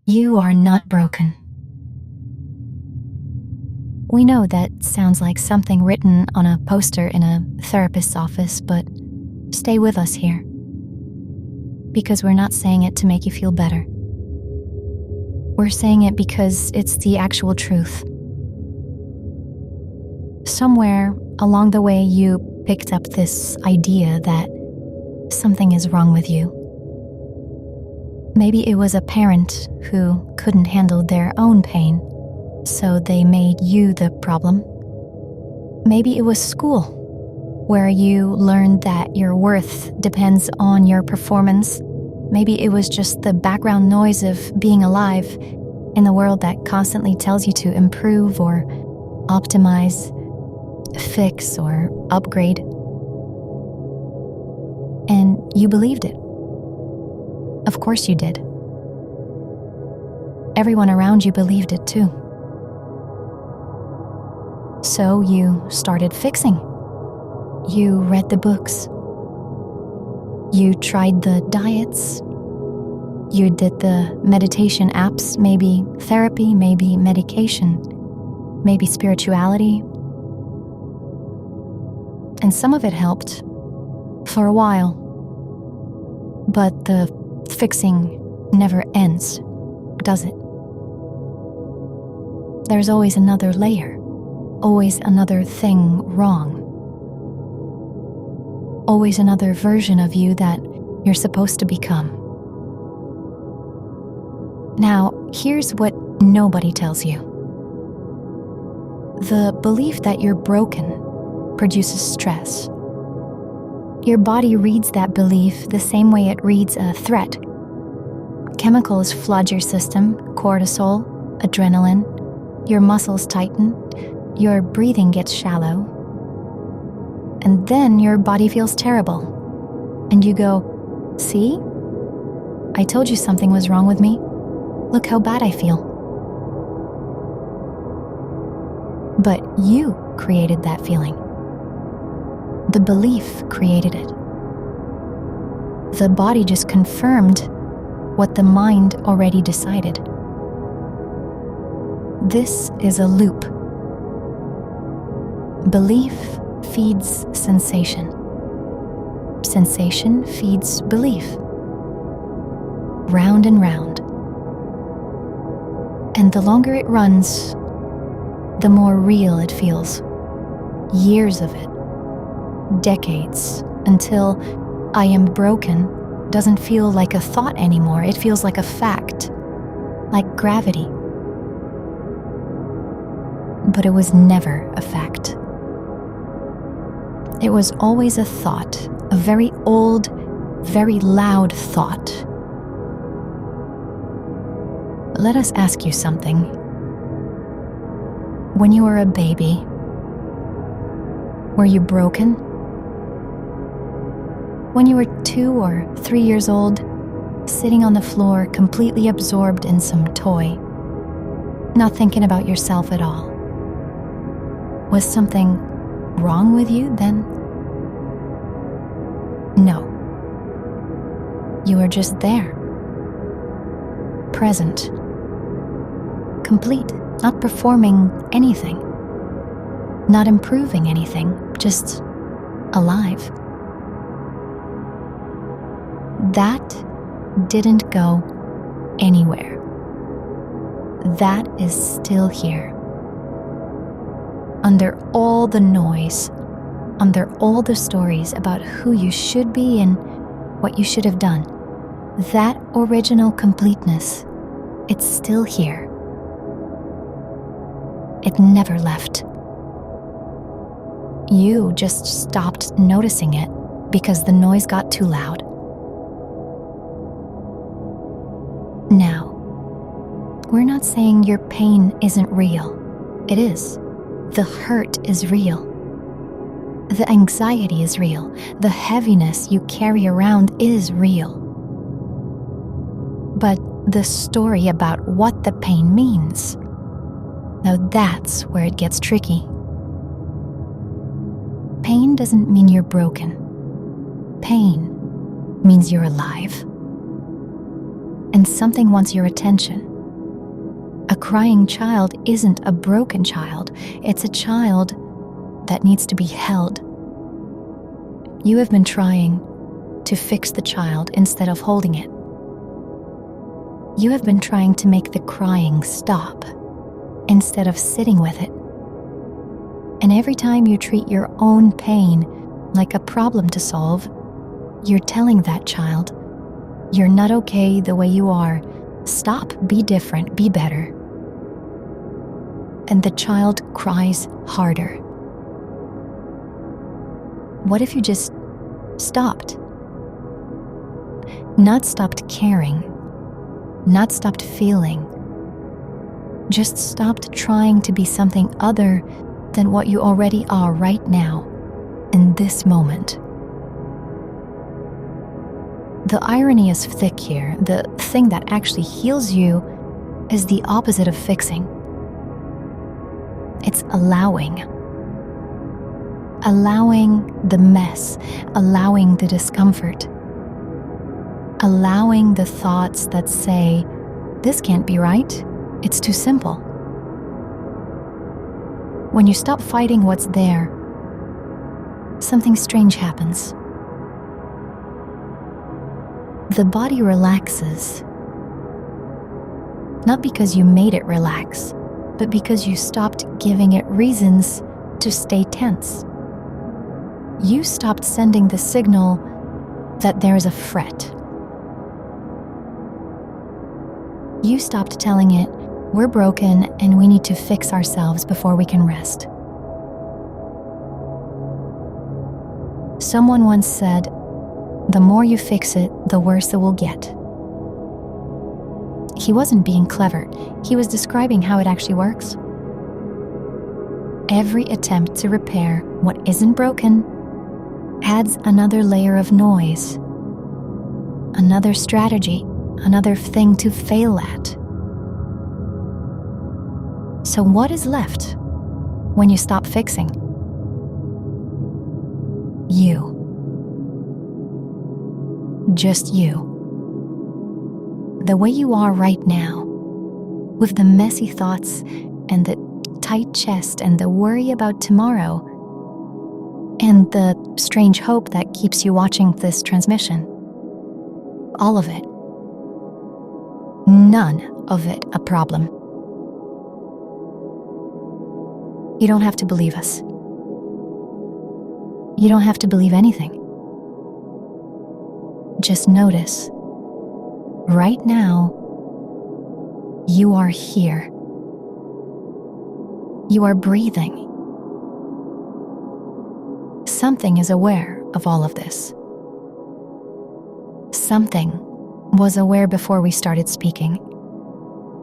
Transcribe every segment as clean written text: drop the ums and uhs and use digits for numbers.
You are not broken. We know that sounds like something written on a poster in a therapist's office, but stay with us here. Because we're not saying it to make you feel better. We're saying it because it's the actual truth. Somewhere along the way, you picked up this idea that something is wrong with you. Maybe it was a parent who couldn't handle their own pain, so they made you the problem. Maybe it was school, where you learned that your worth depends on your performance. Maybe it was just the background noise of being alive in a world that constantly tells you to improve or optimize, fix or upgrade. And you believed it. Of course you did. Everyone around you believed it too. So you started fixing. You read the books. You tried the diets. You did the meditation apps, maybe therapy, maybe medication, maybe spirituality. And some of it helped for a while. But the fixing never ends, does it? There's always another layer, always another thing wrong. Always another version of you that you're supposed to become. Now, here's what nobody tells you. The belief that you're broken produces stress. Your body reads that belief the same way it reads a threat. Chemicals flood your system, cortisol, adrenaline, your muscles tighten, your breathing gets shallow, and then your body feels terrible. And you go, see? I told you something was wrong with me. Look how bad I feel. But you created that feeling. The belief created it. The body just confirmed what the mind already decided. This is a loop. Belief feeds sensation. Sensation feeds belief. Round and round. And the longer it runs, the more real it feels. Years of it. Decades, until I am broken doesn't feel like a thought anymore. It feels like a fact, like gravity. But it was never a fact. It was always a thought, a very old, very loud thought. Let us ask you something. When you were a baby, were you broken? When you were 2 or 3 years old, sitting on the floor, completely absorbed in some toy, not thinking about yourself at all. Was something wrong with you then? No. You were just there. Present. Complete. Not performing anything. Not improving anything. Just alive. That didn't go anywhere. That is still here. Under all the noise, under all the stories about who you should be and what you should have done, that original completeness, it's still here. It never left. You just stopped noticing it because the noise got too loud. Now, we're not saying your pain isn't real. It is. The hurt is real. The anxiety is real. The heaviness you carry around is real. But the story about what the pain means, now that's where it gets tricky. Pain doesn't mean you're broken. Pain means you're alive. And something wants your attention. crying child isn't a broken child. It's a child that needs to be held. You have been trying to fix the child instead of holding it. You have been trying to make the crying stop instead of sitting with it. And every time you treat your own pain like a problem to solve, you're telling that child, you're not okay the way you are. Stop, be different, be better. And the child cries harder. What if you just stopped? Not stopped caring, not stopped feeling, just stopped trying to be something other than what you already are right now, in this moment. The irony is thick here. The thing that actually heals you is the opposite of fixing. It's allowing. Allowing the mess, allowing the discomfort, allowing the thoughts that say, this can't be right, it's too simple. When you stop fighting what's there, something strange happens. The body relaxes, not because you made it relax, but because you stopped giving it reasons to stay tense. You stopped sending the signal that there is a fret. You stopped telling it, we're broken and we need to fix ourselves before we can rest. Someone once said, the more you fix it, the worse it will get. He wasn't being clever. He was describing how it actually works. Every attempt to repair what isn't broken adds another layer of noise, another strategy, another thing to fail at. So what is left when you stop fixing? You. Just you. The way you are right now, with the messy thoughts and the tight chest and the worry about tomorrow, and the strange hope that keeps you watching this transmission. All of it. None of it a problem. You don't have to believe us. You don't have to believe anything. Just notice, right now, you are here. You are breathing. Something is aware of all of this. Something was aware before we started speaking.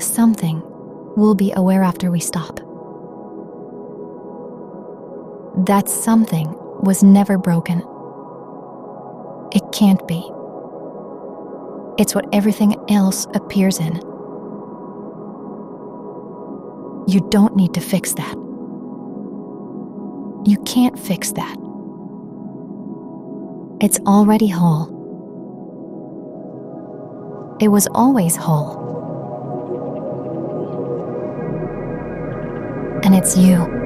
Something will be aware after we stop. That something was never broken. It can't be. It's what everything else appears in. You don't need to fix that. You can't fix that. It's already whole. It was always whole. And it's you.